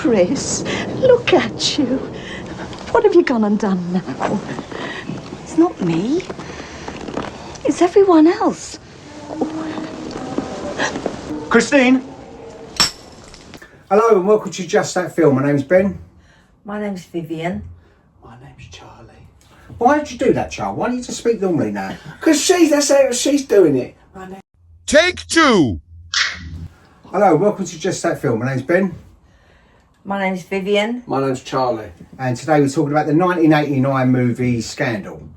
Chris, look at you. What have you gone and done now? It's not me. It's everyone else. Christine! Hello and welcome to Just That Film. My name's Ben. My name's Vivienne. My name's Charlie. Why did you do that, Charles? Why don't you just speak normally now? Because that's how she's doing it. Take two! Hello, welcome to Just That Film. My name's Ben. My name's Vivienne. My name's Charlie. And today we're talking about the 1989 movie Scandal.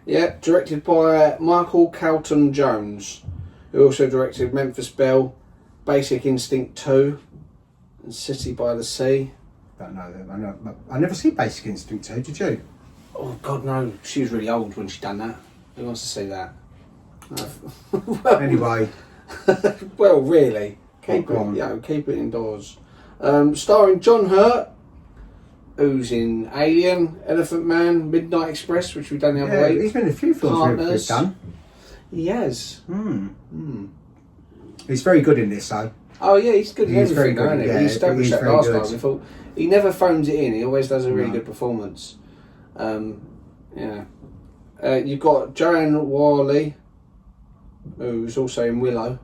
Yeah, directed by Michael Calton Jones, who also directed Memphis Belle, Basic Instinct 2, and City by the Sea. Don't know them. I never see Basic Instinct 2, did you? Oh God, no! She was really old when she done that. Who wants to see that? Anyway. Well, really, keep it indoors. Starring John Hurt, who's in Alien, Elephant Man, Midnight Express, which we've done the other week. He's been in a few films we've done. He has. He's very good in this, though. Oh yeah, he's good in He's very everything, good, isn't he? yeah, We established he's that very last good. time. We thought he never phones it in. He always does a really good performance. You've got Joanne Whalley, who's also in Willow.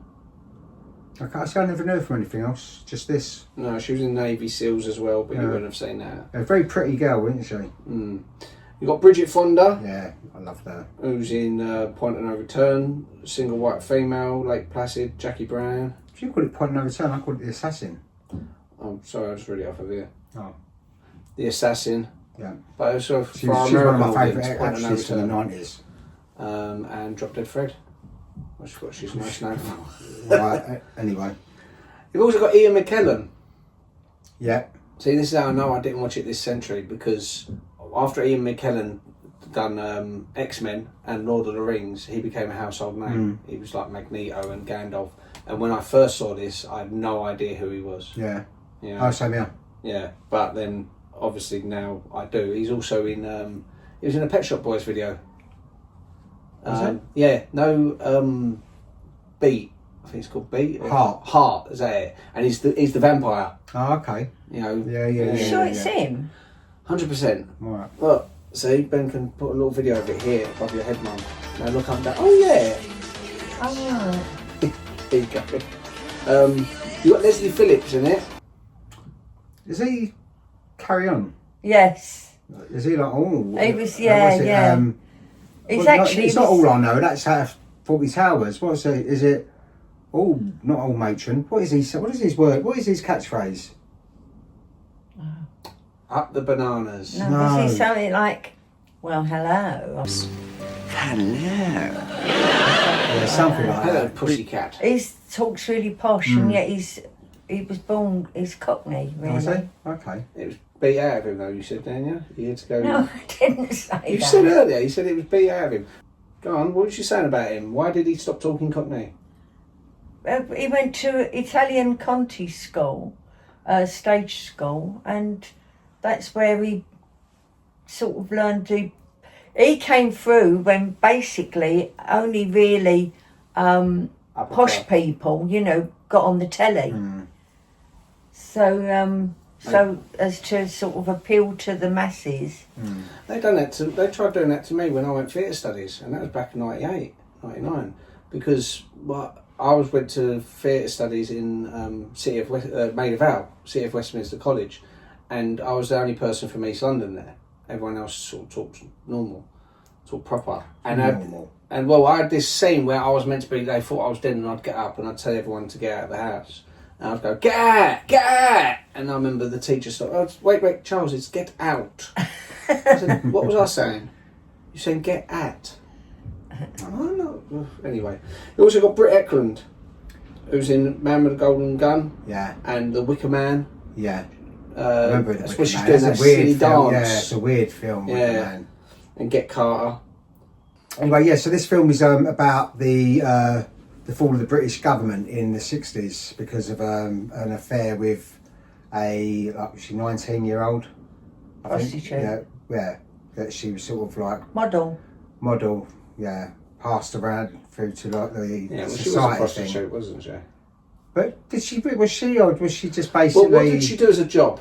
Okay, I never knew from anything else, just this. No, she was in Navy SEALs as well, but you wouldn't have seen that. A very pretty girl, isn't she? You've got Bridget Fonda. Yeah, I love her. Who's in Point of No Return, Single White Female, Lake Placid, Jackie Brown. If you call it Point of No Return, I call it The Assassin. Oh, sorry, I just read it off of here. Oh. The Assassin. Yeah. But also She's one of my favourite actresses from the 90s. And Drop Dead Fred. That's what she's most known for. Right, anyway. You've also got Ian McKellen. Yeah. See, this is how I know I didn't watch it this century, because after Ian McKellen done X-Men and Lord of the Rings, he became a household name. He was like Magneto and Gandalf. And when I first saw this, I had no idea who he was. Yeah. You know? Oh, same here. Yeah, but then obviously now I do. He's also in. He was in a Pet Shop Boys video. Yeah, no. Beat. I think it's called Beat. Heart. Is that it? And he's the vampire. Oh, okay. You know. Yeah. You sure it's him? 100%. Right. Look, see, Ben can put a little video of it here above your head, Mum. Now look up that. Oh yeah. Oh. There you go. You got Leslie Phillips in it. Is he Carry On? Yes. Is he like, oh? He was, yeah. He's actually... It's not All I Know, that's out of 40 Towers. What's it? Is it all, not all matron? What is his word? What is his catchphrase? Up the bananas. No, was he something like, well, hello? Yeah, something like Hello, that. pussycat. He talks really posh, and yet he was born, he's Cockney, really. Oh, is he? Okay. It was beat out of him, though, you said, didn't you? You had to go... No, I didn't say You that. said earlier, you said it was beat out of him. Go on, what was you saying about him? Why did he stop talking Cockney? He went to Italian Conti school, stage school, and that's where he sort of learned to... He came through when basically only really posh people, you know, got on the telly. So as to sort of appeal to the masses. They tried doing that to me when I went theatre studies, and that was back in 98, 99, because I went to theatre studies in Maid of Vale, City of Westminster College, and I was the only person from East London there. Everyone else sort of talked normal, talked proper. And I had this scene where I was meant to be, they thought I was dead, and I'd get up and I'd tell everyone to get out of the house. And I'd go, get out! And I remember the teacher stopped, oh, wait, Charles, it's get out. I said, what was I saying? You're saying get at. Oh, no. Anyway. You also got Britt Eklund, who's in Man with the Golden Gun. Yeah. And The Wicker Man. Yeah. I remember that's where she's doing that silly dance. Yeah, it's a weird film. Yeah. Man. And Get Carter. Anyway, yeah, so this film is about the fall of the British government in the 60s because of an affair with a 19-year-old. Prostitute. Yeah, that she was sort of like... Model, yeah. Passed around through to like the society she was a prostitute, thing. wasn't she? But was she just basically? Well, what did she do as a job?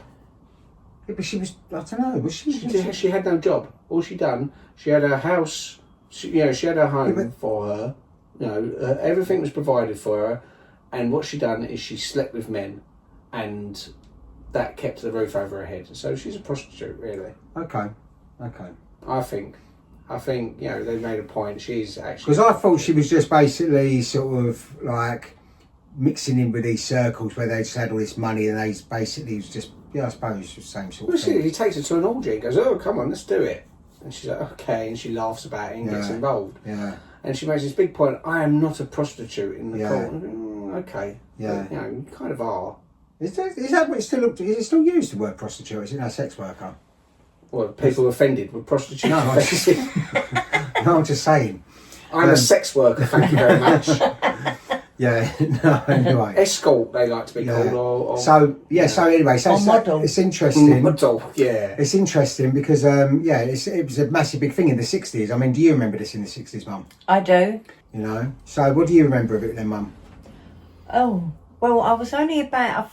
Yeah, but she was. I don't know. Was she? She had no job. All she done, she had her house. She had her home for her. Everything was provided for her, and what she done is she slept with men, and that kept the roof over her head. So she's a prostitute, really. Okay. I think they made a point. She's actually, because I thought she was just basically sort of like mixing in with these circles where they just had all this money, and they basically was just I suppose the same sort of thing. He takes her to an orgy and goes, "Oh, come on, let's do it." And she's like, "Okay," and she laughs about it and gets involved. Yeah. And she makes this big point, I am not a prostitute in the court. Okay. Yeah. But, you kind of are. Is that what is it still used, the word prostitute? Is it now sex worker? Well, people offended with prostitutes. No, I'm just saying. I'm a sex worker, thank you very much. Yeah, no, anyway. Escort, they like to be called. Or so anyway, model. It's interesting. Model, yeah. It's interesting because, it was a massive big thing in the 60s. I mean, do you remember this in the 60s, Mum? I do. So what do you remember of it then, Mum? Oh, well, I was only about,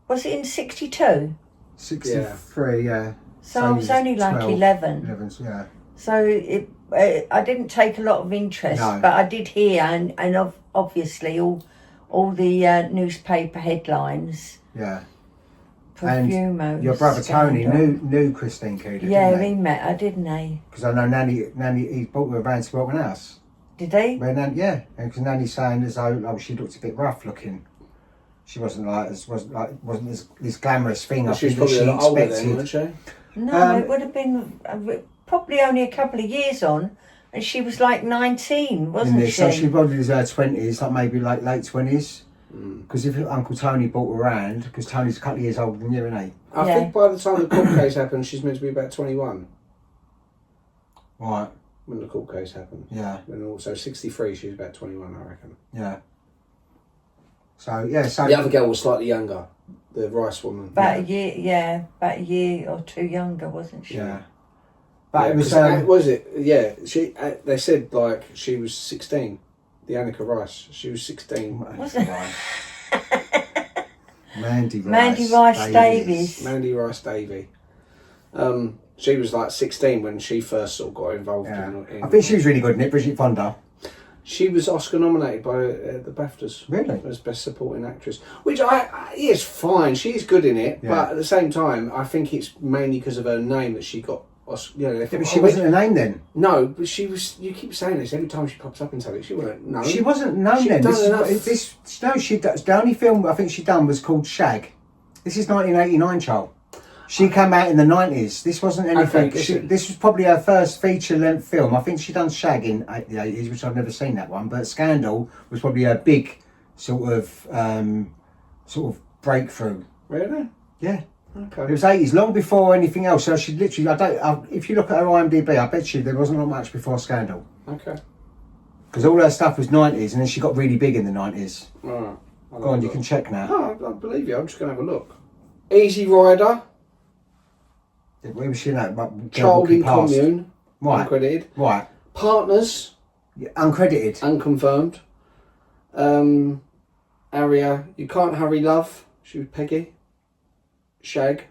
was it in 62? 63, yeah. So I was only like 12, 11. 11, yeah. So I didn't take a lot of interest, but I did hear, and obviously all the newspaper headlines. Yeah. Profumo. And your brother Tony knew Christine Keeler, didn't he? He met her, didn't he? Because I know Nanny, he brought her around to Welcome House. Did he? Yeah, and because Nanny's saying as though she looked a bit rough looking. She wasn't this glamorous thing. I think probably she a lot older expected. then, wasn't she? No, it would have been probably only a couple of years on, and she was like 19, wasn't she? So she probably was her 20s, like maybe like late 20s. Because if Uncle Tony brought her around, because Tony's a couple of years older than you, isn't he? I think by the time the court case happened, she's meant to be about 21. Right. When the court case happened. Yeah. And also 63, she was about 21, I reckon. Yeah. So the other girl was slightly younger, the Rice woman. About a year or two younger, wasn't she? Yeah. But it was she? They said like she was 16. The Annika Rice, she was 16. Was it? Mandy Rice Davies. Mandy Rice Davy. She was like 16 when she first sort of got involved in. I think she was really good in it, Bridget Fonda. She was Oscar nominated by the BAFTAs. Really? As Best Supporting Actress. Which is fine, she's good in it, but at the same time, I think it's mainly because of her name that she got. But she wasn't a name then. No, but she was. You keep saying this every time she pops up in something. She wasn't known. She wasn't known then. The only film I think she done was called Shag. This is 1989, child. She came out in the 90s. This wasn't anything. This was probably her first feature-length film. I think she done Shag in the 80s, which I've never seen that one. But Scandal was probably her big sort of breakthrough. Really? Yeah. Okay. It was 80s, long before anything else. So she literally, if you look at her IMDb, I bet you there wasn't not much before Scandal. Okay. Because all her stuff was 90s, and then she got really big in the 90s. Alright. Go on, you can check now. Oh, I believe you. I'm just going to have a look. Easy Rider. Where was she in that? Child in Commune. Right. Uncredited. Right. Partners. Yeah, uncredited. Unconfirmed. Aria. You Can't Hurry Love. She was Peggy. Shag.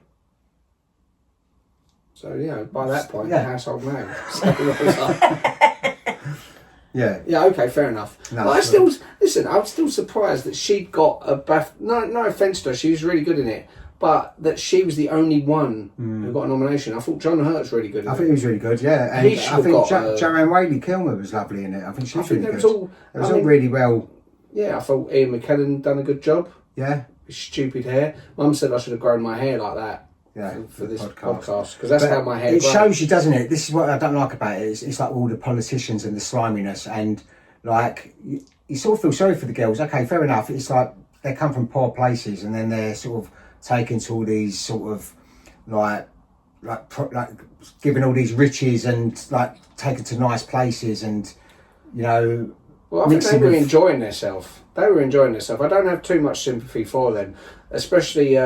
So, by that point, household name. Yeah. Yeah, okay, fair enough. No, but I'm still surprised that she got a no offence to her, she was really good in it, but that she was the only one who got a nomination. I thought John Hurt's really good in it. I think he was really good, yeah. And He should have got, Joanne Whalley Kilmer was lovely in it. I think she was really good. It was all really well. Yeah, I thought Ian McKellen done a good job. Yeah. Stupid hair. Mum said I should have grown my hair like that. Yeah, for this podcast, because that's how my hair it grows. shows you, doesn't it? This is what I don't like about it. It's like all the politicians and the sliminess, and like you sort of feel sorry for the girls. Okay, fair enough. It's like they come from poor places, and then they're sort of taken to all these sort of like given all these riches and like taken to nice places, and Well, I think they were enjoying themselves. I don't have too much sympathy for them, especially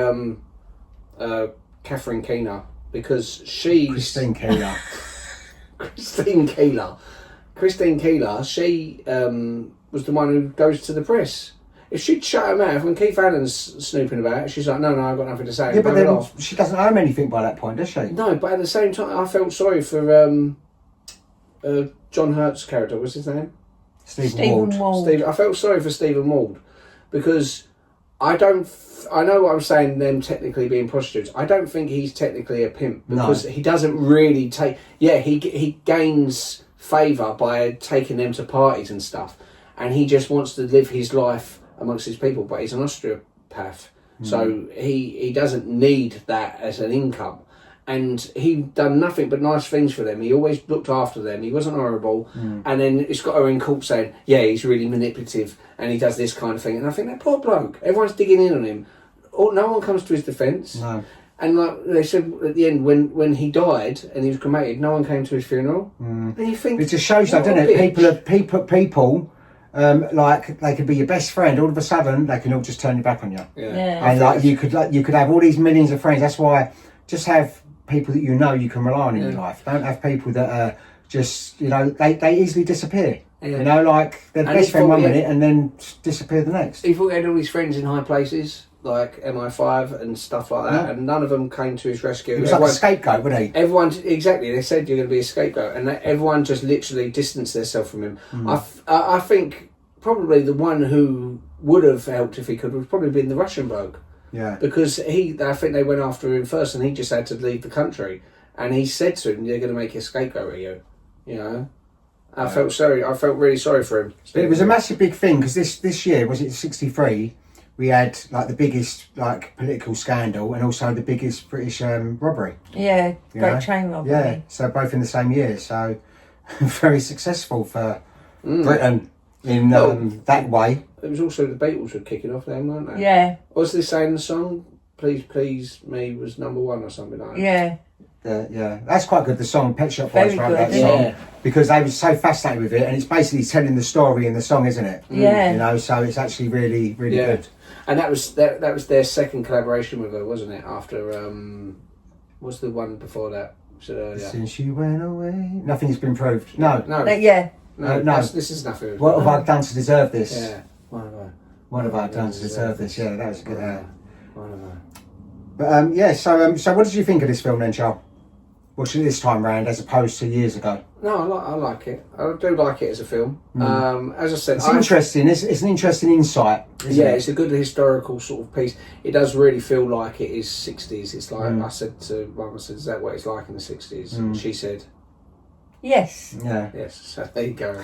Catherine Keener, because she's... Christine Keeler. Christine Keeler, she was the one who goes to the press. if she'd shut her mouth when Keith Allen's snooping about, she's like, no, I've got nothing to say. Yeah, but Bugger then off. she doesn't own anything by that point, does she? No, but at the same time, I felt sorry for John Hurt's character. What's his name? Stephen Ward. I felt sorry for Stephen Ward because I know what I'm saying, them technically being prostitutes. I don't think he's technically a pimp because he doesn't really take... Yeah, he gains favour by taking them to parties and stuff, and he just wants to live his life amongst his people, but he's an osteopath, so he doesn't need that as an income. And he done nothing but nice things for them. He always looked after them. He wasn't horrible. And then it's got her in court saying, yeah, he's really manipulative and he does this kind of thing. And I think that poor bloke, everyone's digging in on him. No one comes to his defence. No. And like they said at the end, when he died and he was cremated, no one came to his funeral. And you think it just shows that, doesn't it? People. Like they could be your best friend. All of a sudden, they can all just turn your back on you. Yeah. And you could have all these millions of friends. That's why just have people that you know you can rely on in your life. Don't have people that are just they easily disappear. Yeah. Like they're best friend one minute and then disappear the next. He thought he had all his friends in high places, like MI5 and stuff like that, and none of them came to his rescue. He was like a scapegoat, wasn't he? Everyone, exactly. They said you're going to be a scapegoat, and everyone just literally distanced themselves from him. I think probably the one who would have helped if he could would probably been the Russian bloke. Yeah. Because I think they went after him first, and he just had to leave the country. And he said to him, "They're going to make a scapegoat of you." I felt really sorry for him. But it was a massive big thing because this year, was it 63? We had like the biggest like political scandal and also the biggest British robbery. Yeah, great train robbery. Yeah, so both in the same year. So very successful for Britain in that way. It was also the Beatles were kicking off then, weren't they? Yeah. Was they saying the song "Please Please Me" was number one or something like that? Yeah. Yeah, that's quite good. The song Pet Shop Boys wrote that song because they were so fascinated with it, and it's basically telling the story in the song, isn't it? Yeah. So it's actually really, really good. And that was their second collaboration with her, wasn't it? After what's the one before that? Since you went away, nothing's been proved. No. No. This is nothing. What have I done to deserve this? Yeah. What have I done to deserve this? Yeah, that was a good. What have I? But so what did you think of this film then, Charles? Watching it this time round as opposed to years ago? No, I like it. I do like it as a film. As I said, it's interesting. It's an interesting insight. Isn't it? It's a good historical sort of piece. It does really feel like it is 60s. It's like I said to Mum, is that what it's like in the 60s? And she said, yes. Yeah. Yes. So there you go.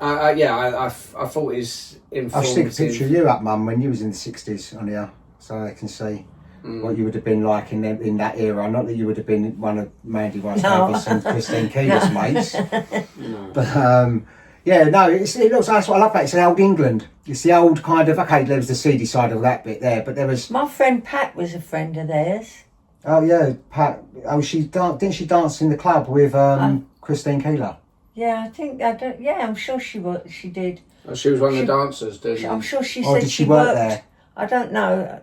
I thought his informative. I'll stick a picture of you up, Mum, when you was in the 60s on here, so they can see what you would have been like in that era. Not that you would have been one of Mandy Rice Davis and Christine Keeler's mates. No. But it looks. That's what I love about it. It's an old England. It's the old kind of. Okay, there was the seedy side of that bit there, but there was. My friend Pat was a friend of theirs. Oh yeah, Pat. Oh, didn't she dance in the club with Christine Keeler? Yeah, I'm sure she did. Oh, she was one of the dancers, didn't she? I'm sure she or said did she work there? I don't know.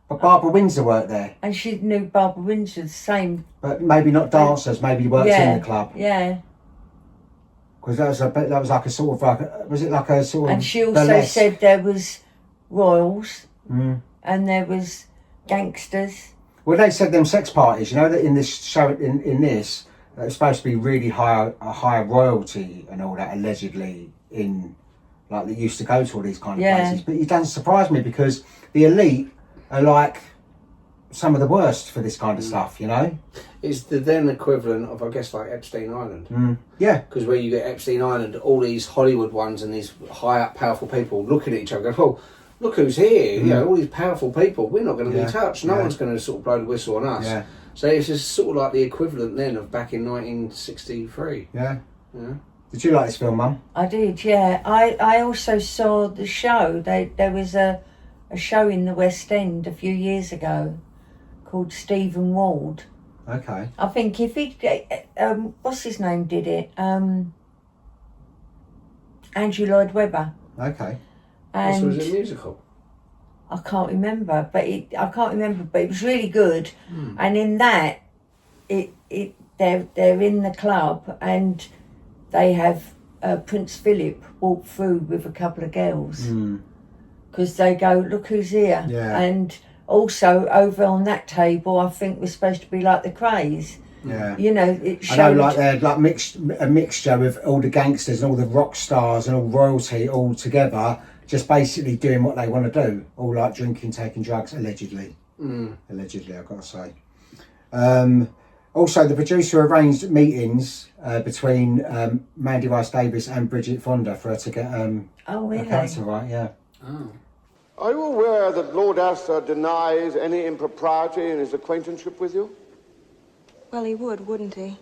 But Barbara Windsor worked there. And she knew Barbara Windsor the same. But maybe not dancers, maybe worked in the club. Yeah. Because that was like a sort of like, was it like a sort of And she also burlesque? said there was royals and there was gangsters. Well, they said them sex parties, that in this show, in this, it's supposed to be really high royalty and all that, allegedly, like they used to go to all these kind of places. But it doesn't surprise me because the elite are like some of the worst for this kind of stuff, It's the then equivalent of, I guess, like Epstein Island. Yeah. Because where you get Epstein Island, all these Hollywood ones and these high up, powerful people looking at each other, going, "Oh, look who's here! All these powerful people. We're not going to be touched. No one's going to sort of blow the whistle on us." Yeah. So it's just sort of like the equivalent then of back in 1963. Yeah. Did you like this film, Mum? I did, yeah. I also saw the show. There was a show in the West End a few years ago called Stephen Ward. Okay. I think if he, what's his name did it? Andrew Lloyd Webber. Okay. And So was it a musical? I can't remember, but it was really good. And in that, they're in the club and they have Prince Philip walk through with a couple of girls. Because they go, look who's here. Yeah. And also over on that table, I think was supposed to be like the Craze. Yeah. You know, it showed... I know, like they're like a mixture of all the gangsters and all the rock stars and all royalty all together, just basically doing what they want to do. All like drinking, taking drugs, allegedly. Allegedly, I've got to say. Also, the producer arranged meetings between Mandy Rice Davis and Bridget Fonda for her to get really? her character right, yeah. Oh. Are you aware that Lord Astor denies any impropriety in his acquaintanceship with you? Well, he would, wouldn't he?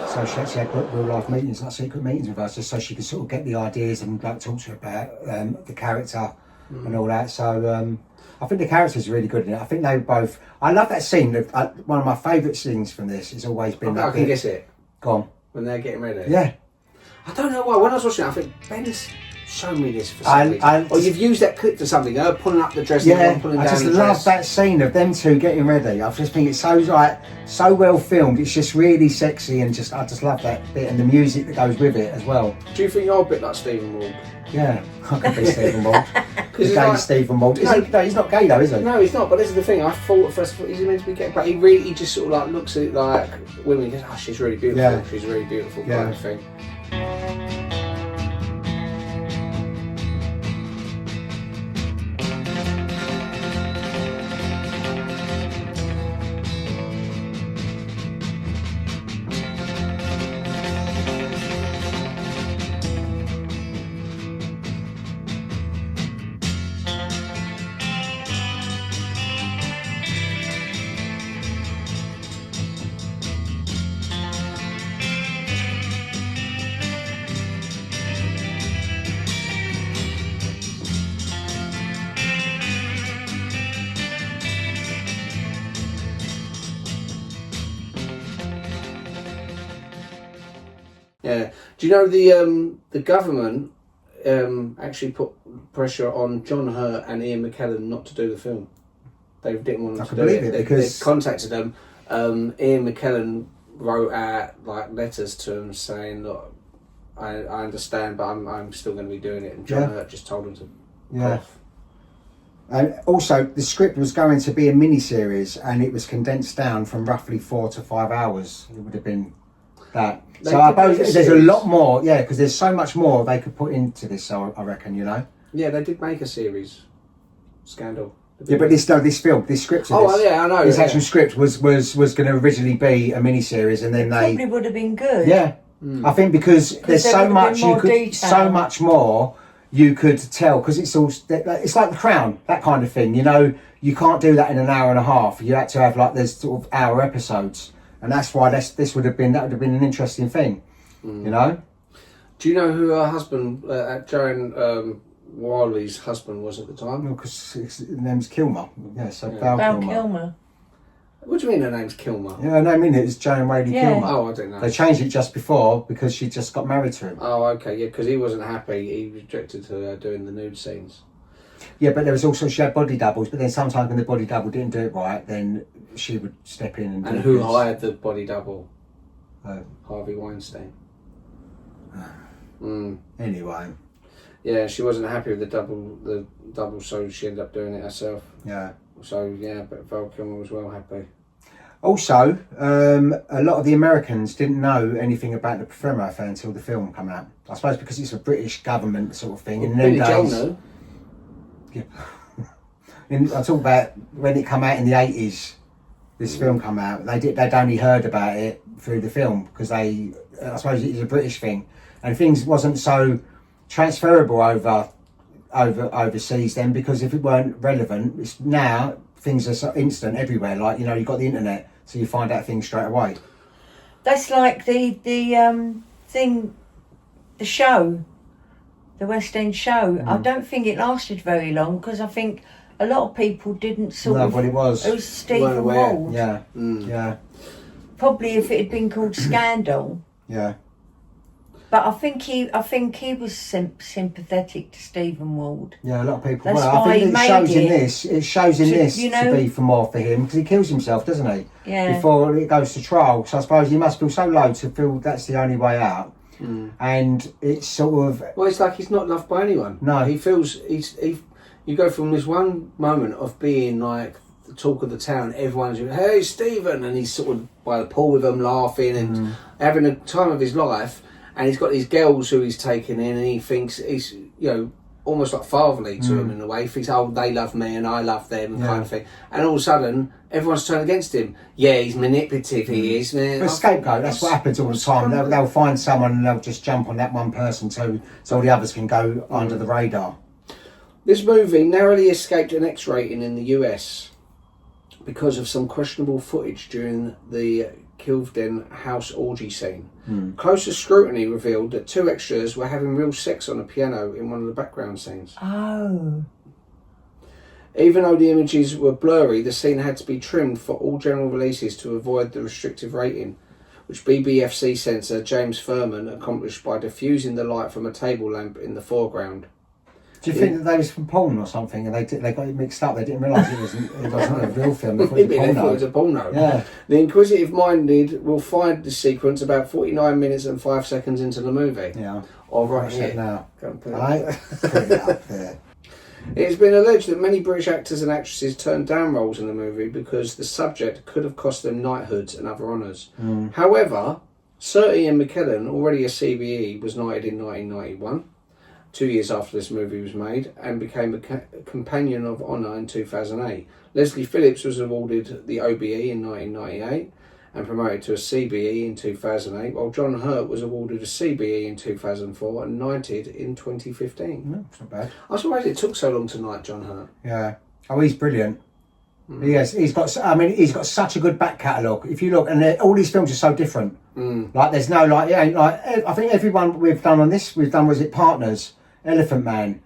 So she actually had real life meetings, like secret meetings with us, just so she could sort of get the ideas and like talk to her about the character and all that. So I think the characters are really good in it. I think they both. I love that scene. One of my favourite scenes from this has always been. I can guess it. Go on. When they're getting ready. Yeah. I don't know why. When I was watching it, I think Ben's shown me this for some reason. Or you've used that clip for something. Her pulling up the dress and one pulling down the dress. I just love that scene of them two getting ready. I just think it's so well filmed. It's just really sexy and I just love that bit and the music that goes with it as well. Do you think you're a bit like Stephen Ward? Yeah, I could be Stephen Ward. The gay like, Stephen Ward. No, he's not gay though, is he? No, he's not. But this is the thing. I thought at first, is he meant to be gay? But he just sort of like looks at it like women. Goes, oh, she's really beautiful. Yeah. She's really beautiful. Kind of thing. Yeah. Do you know the government actually put pressure on John Hurt and Ian McKellen not to do the film? They didn't want them to do it. They contacted them. Ian McKellen wrote out like letters to them saying, "Look, I understand, but I'm still going to be doing it." And John Hurt just told them to. Yeah. And also, the script was going to be a mini-series, and it was condensed down from roughly 4 to 5 hours. It would have been that. So I suppose there's a lot more, because there's so much more they could put into this. I reckon, Yeah, they did make a series. Scandal. Yeah, but this script. Oh, yeah, I know. This actual script was going to originally be a mini-series, and then they probably would have been good. Yeah, I think because there's so much so much more you could tell, because it's like The Crown, that kind of thing. You can't do that in an hour and a half. You had to have like there's sort of hour episodes, and that's why that would have been an interesting thing. Do you know who her husband, Joanne Whalley's husband, was at the time? Well, because his name's Kilmer. Yeah, so Val Kilmer. What do you mean her name's Kilmer? Yeah, no, I mean it's Joanne Whalley Kilmer. Oh, I don't know. They changed it just before because she just got married to him. Oh, okay, yeah, because he wasn't happy. He rejected her doing the nude scenes. Yeah, but there was also, she had body doubles, but then sometimes when the body double didn't do it right, then she would step in and do it. And who hired the body double? Harvey Weinstein. Anyway. Yeah, she wasn't happy with the double, so she ended up doing it herself. Yeah. So, yeah, but Val Kilmer was well happy. Also, a lot of the Americans didn't know anything about the Parfum affair until the film came out. I suppose because it's a British government sort of thing. Well, Billy Joel knew. Yeah. I talk about when it came out in the 80s, this film came out. They'd only heard about it through the film because I suppose it was a British thing. And things wasn't so transferable overseas then, because if it weren't relevant, it's now things are so instant everywhere. Like, you've got the internet, so you find out things straight away. That's like the show, the West End show. I don't think it lasted very long because I think a lot of people didn't sort of... know what it was. It was Stephen Ward. Yeah, yeah. Probably if it had been called Scandal. Yeah. But I think he was sympathetic to Stephen Ward. Yeah, a lot of people. That's well, why I think he it shows made in this. It shows in this to be for more for him because he kills himself, doesn't he? Yeah. Before it goes to trial, so I suppose he must feel so low to feel that's the only way out. And it's sort of Well, it's like he's not loved by anyone. No. He feels you go from this one moment of being like the talk of the town, everyone's hey Stephen, and he's sort of by the pool with them laughing and having the time of his life, and he's got these girls who he's taken in, and he thinks he's almost like fatherly to him in a way. He thinks, oh, they love me and I love them, kind of thing. And all of a sudden, everyone's turned against him. Yeah, he's manipulative, he is. Man. a scapegoat. That's what happens all the time. They'll find someone and they'll just jump on that one person too, so the others can go under the radar. This movie narrowly escaped an X rating in the US because of some questionable footage during the Kilvden house orgy scene. Closer scrutiny revealed that 2 extras were having real sex on a piano in one of the background scenes. Oh. Even though the images were blurry, the scene had to be trimmed for all general releases to avoid the restrictive rating, which BBFC censor James Furman accomplished by diffusing the light from a table lamp in the foreground. Do you think that they was from porn or something, and they got it mixed up? They didn't realise it wasn't a real film. They thought Maybe they thought it was a porno. Yeah. The inquisitive-minded will find the sequence about 49 minutes and 5 seconds into the movie. Yeah. Or right here. Now. Go and put it Right? Put it up there. It has been alleged that many British actors and actresses turned down roles in the movie because the subject could have cost them knighthoods and other honours. However, Sir Ian McKellen, already a CBE, was knighted in 1991. 2 years after this movie was made, and became a Companion of Honour in 2008. Leslie Phillips was awarded the OBE in 1998 and promoted to a CBE in 2008, while John Hurt was awarded a CBE in 2004 and knighted in 2015. No, it's not bad. I was surprised it took so long to knight John Hurt. Yeah. Oh, he's brilliant. He's got such a good back catalogue. If you look, and all these films are so different. Like there's no I think everyone we've done on this, was it Partners, Elephant Man,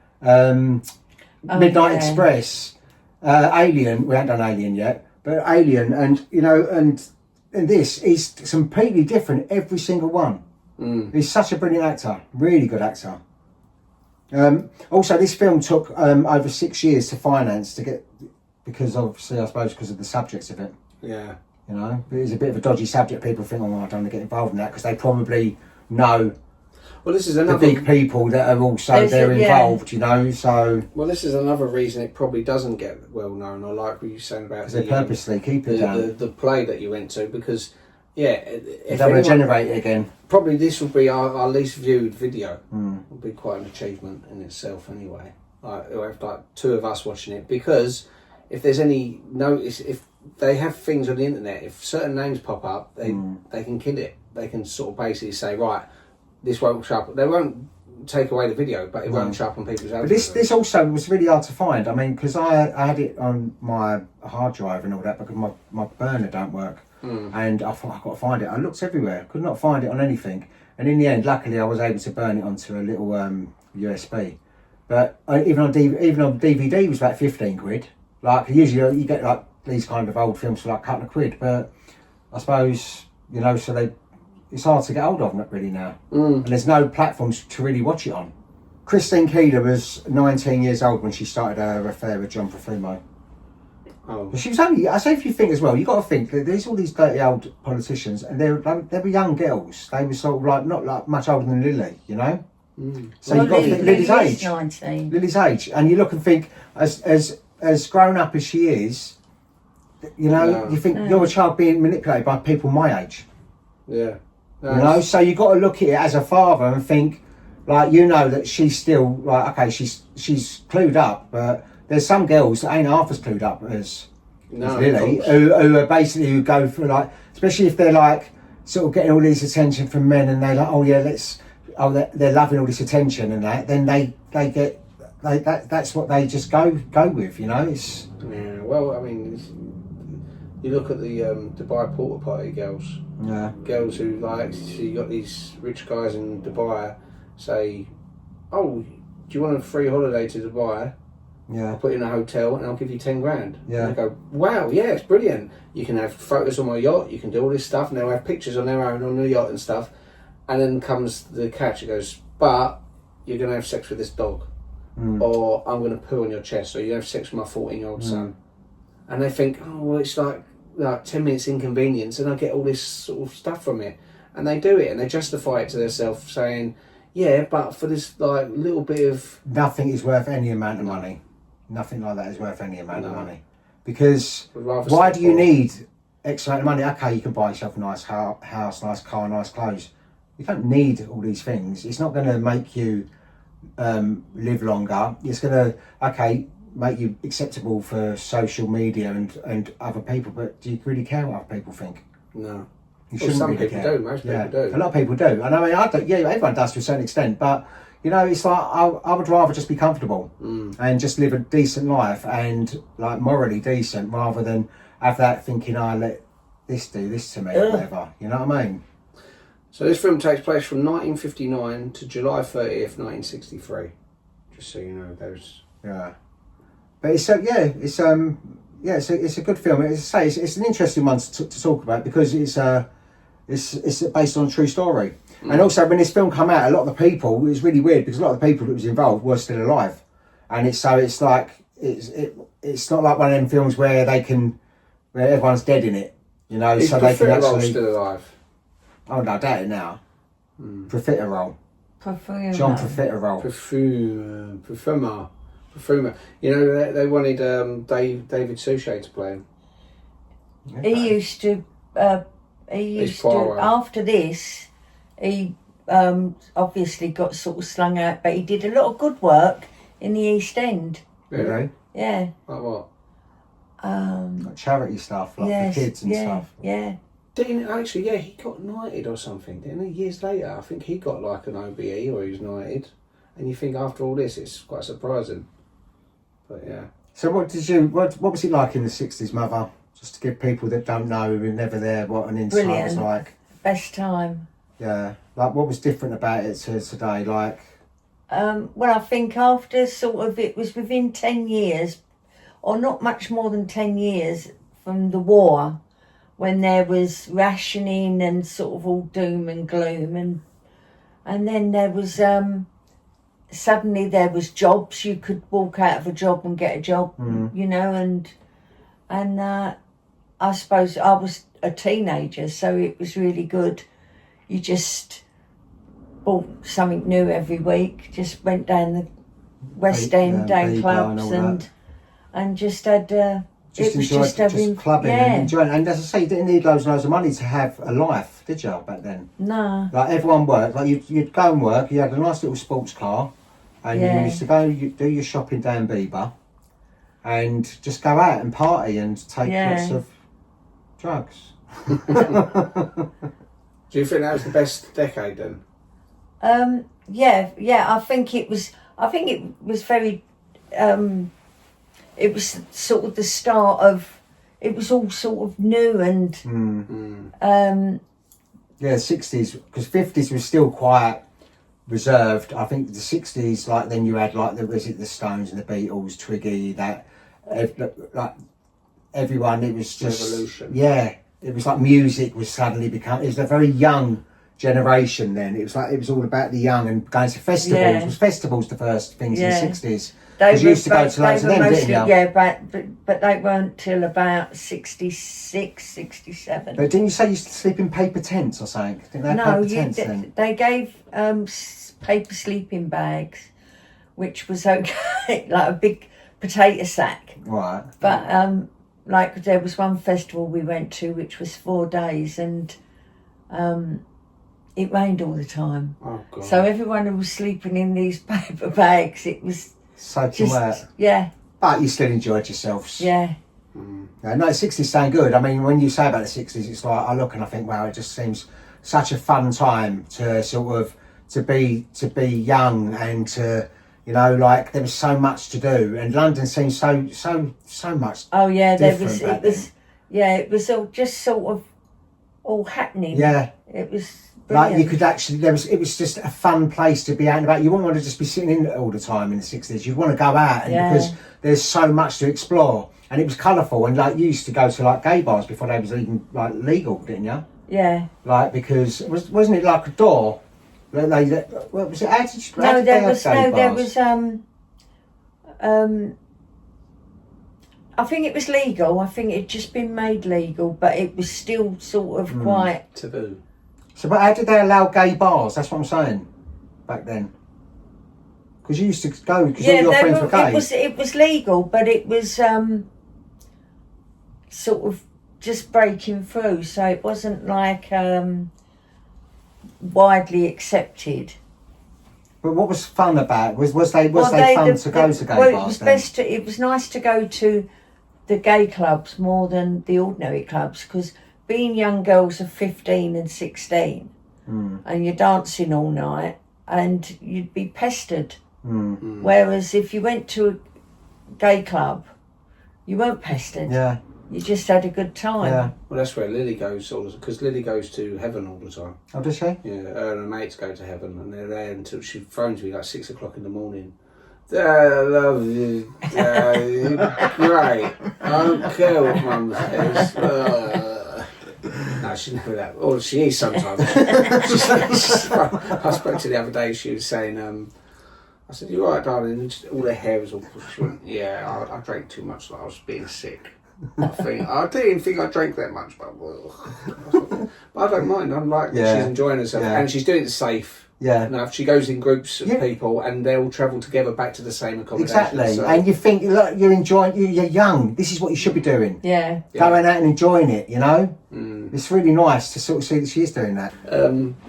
Midnight Express, Alien. We haven't done Alien yet, but Alien, and this is completely different. Every single one. He's such a brilliant actor, really good actor. Also, this film took over 6 years to finance to get, because obviously I suppose because of the subjects of it. Yeah. But it's a bit of a dodgy subject. People think, oh, I don't want to get involved in that because they probably know. Well, this is the another big people that are also involved, so... Well, this is another reason it probably doesn't get well known, or like what you were saying about... Because they purposely keep it down. The play that you went to, because, if they want to generate it again. Probably this will be our least viewed video. It'll be quite an achievement in itself anyway. We'll have like 2 of us watching it, because if there's any notice, if they have things on the internet, if certain names pop up, they can kill it. They can sort of basically say, right, this won't show up. They won't take away the video, but it won't show up on people's algorithms. But this also was really hard to find. I mean, because I had it on my hard drive and all that, because my burner don't work. And I thought, I've got to find it. I looked everywhere, could not find it on anything. And in the end, luckily, I was able to burn it onto a little USB. But even on DVD, it was about 15 quid. Like, usually you get like these kind of old films for like a couple of quid. But I suppose, so it's hard to get hold of not really now. And there's no platforms to really watch it on. Christine Keeler was 19 years old when she started her affair with John Profumo. But she was only, I say if you think as well, you got to think that there's all these dirty old politicians, and they were young girls. They were sort of like, not like much older than Lily, So you've got to think Lily's age. 19. Lily's age. And you look and think, as grown up as she is, you think you're a child being manipulated by people my age. Yeah. So you got to look at it as a father and think, like, that she's still, like, okay, she's clued up, but there's some girls that ain't half as clued up as Lily, who are basically, who go for, like, especially if they're like sort of getting all this attention from men, and they're like, they're loving all this attention and that, then they get, that's what they just go with, It's, yeah. Well, I mean, you look at the Dubai porta potty girls. Yeah. Girls who like, so you got these rich guys in Dubai say, oh, do you want a free holiday to Dubai? Yeah. I'll put you in a hotel and I'll give you 10 grand. Yeah. And they go, wow, yeah, it's brilliant. You can have photos on my yacht, you can do all this stuff, and they'll have pictures on their own on the yacht and stuff. And then comes the catch. It goes, but you're going to have sex with this dog. Or I'm going to poo on your chest. Or you have sex with my 14-year-old son. And they think, oh, well, it's like 10 minutes inconvenience and I get all this sort of stuff from it. And they do it and they justify it to themselves saying, yeah, but for this like little bit of... Nothing is worth any amount of money. Nothing like that is worth any amount of money. Because why do you need X amount of money? Okay, you can buy yourself a nice house, nice car, nice clothes. You don't need all these things. It's not going to make you live longer. It's going to, make you acceptable for social media and other people, but do you really care what other people think? No. You shouldn't some really people care. do, most people do. A lot of people do. And I mean, I don't, everyone does to a certain extent, but you know, it's like I would rather just be comfortable and just live a decent life and like morally decent rather than have that thinking, let this do this to me or whatever. You know what I mean? So this film takes place from 1959 to July 30th, 1963. Just so you know, those. Yeah, but it's it's a good film. It's an interesting one to talk about because it's based on a true story. And also when this film came out, a lot of the people, it was really weird because a lot of the people that was involved were still alive, and it's not like one of them films where everyone's dead in it, you know. Is so they can actually still alive. Oh no, I doubt it now. Profiterole. John Profiterole. Perfumer. You know, they wanted David Suchet to play him. Okay. He used to after this, he obviously got sort of slung out, but he did a lot of good work in the East End. Really? Yeah. Like what? Like charity stuff, like for kids and stuff. Yeah. He got knighted or something, didn't he? Years later, I think he got like an OBE or he was knighted. And you think after all this, it's quite surprising. But yeah. So what was it like in the 60s, Mother? Just to give people that don't know, who were never there, what an insight was like. Best time. Yeah. Like what was different about it to today? Like. Well, I think after sort of it was within 10 years, or not much more than 10 years from the war, when there was rationing and sort of all doom and gloom, and then there was suddenly there was jobs. You could walk out of a job and get a job, you know, and I suppose I was a teenager, so it was really good. You just bought something new every week, just went down the West End, down clubs and just had... Just clubbing and enjoying. And as I say, you didn't need loads and loads of money to have a life, did you, back then? No. Like everyone worked. Like you'd go and work. You had a nice little sports car, and you used to go do your shopping down Bieber, and just go out and party and take lots of drugs. Do you think that was the best decade then? Yeah. I think it was very. It was sort of the start of. It was all sort of new and. Yeah, 60s, because 50s was still quite reserved. I think the 60s, like then you had like the Stones and the Beatles, Twiggy, like everyone. It was just revolution. Yeah, it was like music was suddenly it was a very young generation then. It was all about the young and going to festivals. Yeah. Was festivals the first things in the 60s? Because you used to go to loads of them, didn't you? Yeah, but they weren't till about 66, 67. But didn't you say you used to sleep in paper tents or something? Didn't they have paper tents then? They gave paper sleeping bags, which was okay, like a big potato sack. Right. But like there was one festival we went to, which was 4 days, and it rained all the time. Oh God. So everyone who was sleeping in these paper bags, it was soaking wet. Yeah. But you still enjoyed yourselves. Yeah. Yeah, no, the 60s sound good. I mean, when you say about the 60s, it's like I look and I think, wow, it just seems such a fun time to sort of to be young and to, you know, like there was so much to do, and London seems so much. Oh yeah, it was all just sort of all happening. Yeah, it was brilliant. Like you could actually it was just a fun place to be out and about. You wouldn't want to just be sitting in it all the time in the 60s. You'd want to go out and because there's so much to explore. And it was colourful, and like you used to go to like gay bars before they was even like legal, didn't you? Yeah. Like, because wasn't it like a door? What was it? No, there was I think it was legal. I think it'd just been made legal, but it was still sort of quite taboo. So, but how did they allow gay bars? That's what I'm saying. Back then, because you used to go because all your friends were gay. It was legal, but it was sort of just breaking through. So it wasn't like widely accepted. But what was fun about it? Was they fun to go to gay bars? It was nice to go to the gay clubs more than the ordinary clubs, because being young girls of 15 and 16 and you're dancing all night and you'd be pestered. Whereas if you went to a gay club, you weren't pestered. Yeah. You just had a good time. Yeah. Well, that's where Lily goes, because Lily goes to heaven all the time. Oh, does she? Yeah, her and her mates go to heaven, and they're there until she phones me like 6 o'clock in the morning. I love you. Great. I don't care what Mum says. No, she's never that. Or she is sometimes. I spoke to the other day. She was saying, I said, "You all right, darling?" And all her hair was all pushed. She went, "Yeah, I drank too much. Like I was being sick." I didn't think I drank that much, but I don't mind. I'm like, she's enjoying herself, and she's doing it safe. Yeah. Now, if she goes in groups of people and they all travel together back to the same accommodation. Exactly. So. And you think, look, you're enjoying, you're young. This is what you should be doing. Yeah. Going out and enjoying it, you know? It's really nice to sort of see that she is doing that.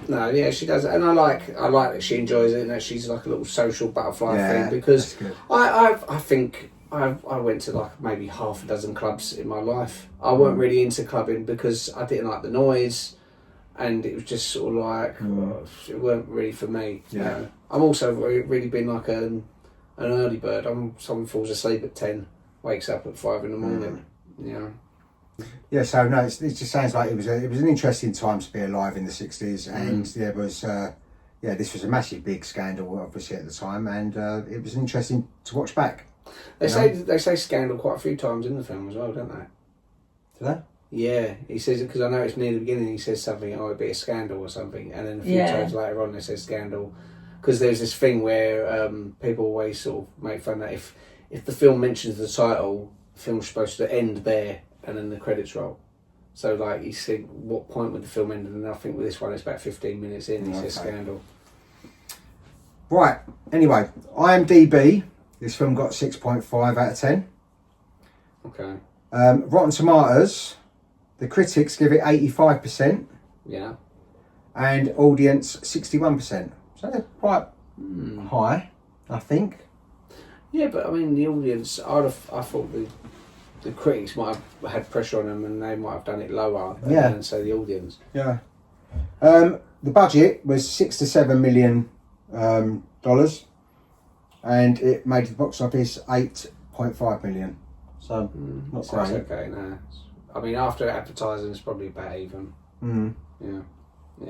No, yeah, she does. And I like that she enjoys it and that she's like a little social butterfly thing, because I think I went to like maybe half a dozen clubs in my life. I weren't really into clubbing because I didn't like the noise. And it was just sort of like, it weren't really for me. Yeah. You know? I'm also really been like an early bird. Someone falls asleep at 10, wakes up at 5 in the morning. You know. Yeah, so no, it just sounds like it was an interesting time to be alive in the 60s, and there was this was a massive big scandal obviously at the time, and it was interesting to watch back. They say scandal quite a few times in the film as well, don't they? Do they? Yeah, he says it because I know it's near the beginning. He says something, it'd be a scandal or something, and then a few times later on they say scandal, because there's this thing where people always sort of make fun that if the film mentions the title, the film's supposed to end there and then the credits roll. So like you think, what point would the film end? And I think with this one it's about 15 minutes in. He says scandal. Right. Anyway, IMDb. This film got 6.5 out of 10. Okay. Rotten Tomatoes. The critics give it 85%. Yeah. And audience 61%. So they're quite high, I think. Yeah, but I mean the audience. I thought the critics might have had pressure on them and they might have done it lower. Than say the audience. Yeah. The budget was $6 to $7 million, and it made the box office 8.5 million. So not So great. it's okay. No. I mean, after advertising, it's probably about even. Yeah.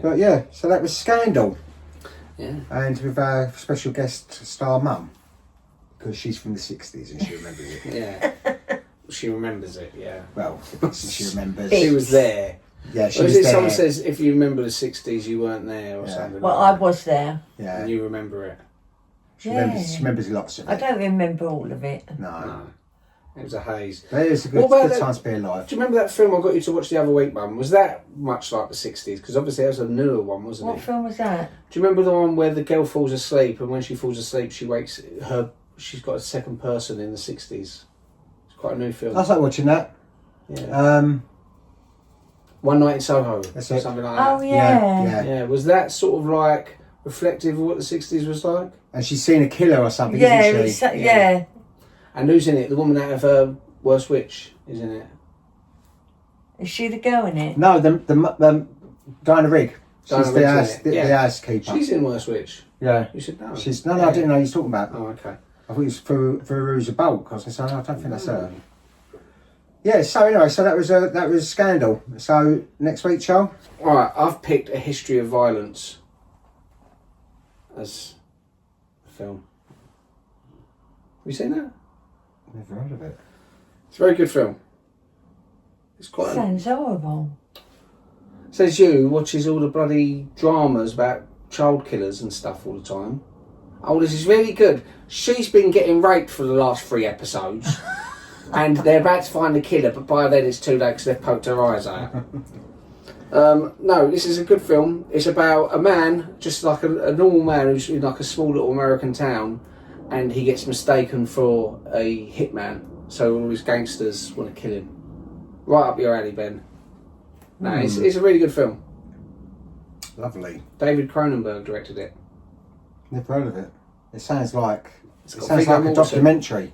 But yeah, so that was Scandal. Yeah. And with our special guest star mum, because she's from the 60s and she remembers it. Yeah. She remembers it, yeah. Well, she remembers. She was there. Yeah, she Or was is it there. someone says, if you remember the 60s, you weren't there or something? Well, like I was there. Yeah. And you remember it? She remembers lots of it. I don't remember all of it. No. It was a haze. But it was a good time to be alive. Do you remember that film I got you to watch the other week, Mum? Was that much like the 60s? Because obviously that was a newer one, wasn't it? What film was that? Do you remember the one where the girl falls asleep and when she falls asleep she's got a second person in the 60s? It's quite a new film. I was like watching that. Yeah. One Night in Soho. That's it. Something like that. Oh, yeah. Yeah. Was that sort of like reflective of what the 60s was like? And she's seen a killer or something, Yeah, isn't she? yeah. And who's in it? The woman out of Worst Witch is in it. Is she the girl in it? No, the Diana Rigg. Diana She's Rigg's in it. the housekeeper. She's in Worst Witch. Yeah. You should know. I didn't know you was talking about. Oh, okay. I thought it was Veruza Balk. I was going to say, no, I don't think that's her. Yeah, so anyway, so that was Scandal. So next week, Charles? Alright, I've picked A History of Violence as a film. Have you seen that? Never heard of it. It's a very good film. It's quite. Sounds horrible. Says you watches all the bloody dramas about child killers and stuff all the time. Oh, this is really good. She's been getting raped for the last 3 episodes. And they're about to find the killer, but by then it's too late because they've poked her eyes out. No, this is a good film. It's about a man, just like a normal man who's in like a small little American town, and he gets mistaken for a hitman. So all his gangsters want to kill him. Right up your alley, Ben. No, it's a really good film. Lovely. David Cronenberg directed it. Never heard of it. It sounds like Viggo a documentary.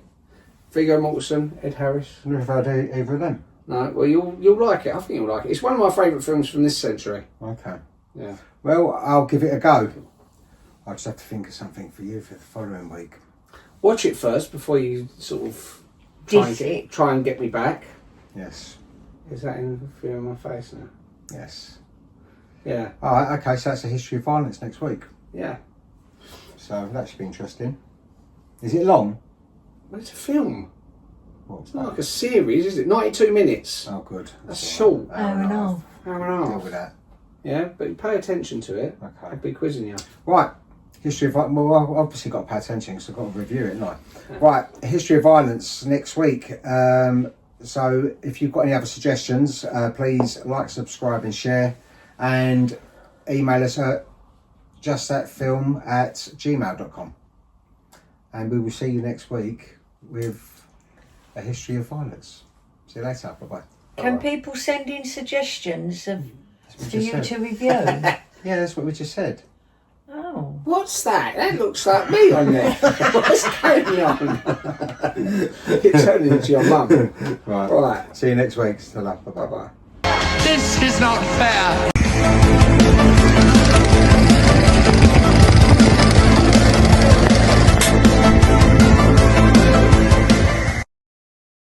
Viggo Mortensen, Ed Harris. Never heard of either of them. No, well you'll like it. I think you'll like it. It's one of my favourite films from this century. Okay. Yeah. Well, I'll give it a go. I just have to think of something for you for the following week. Watch it first before you sort of try and get me back. Yes. Is that interfering my face now? Yes. Yeah. All right. Okay. So that's a history of violence next week. Yeah. So that should be interesting. Is it long? Well, it's a film. What? It's not like a series, is it? 92 minutes. Oh, good. That's all short. right. Hour and a half. Hour and a Deal half. with that. Yeah, but you pay attention to it. Okay. I'll be quizzing you. Right. History of violence. Well, I've obviously got to pay attention because I've got to review it, not Right. History of violence next week. So if you've got any other suggestions, please like, subscribe and share, and email us at justthatfilm@gmail.com, and we will see you next week with a history of violence. See you later. Bye-bye. Can people send in suggestions of That's what for we you just to said. review? Yeah, that's what we just said. Oh. What's that? That looks like me on there. What's going on? You're turning into your mum. Right. Right. See you next week. Still up. Bye-bye. Bye-bye. This is not fair.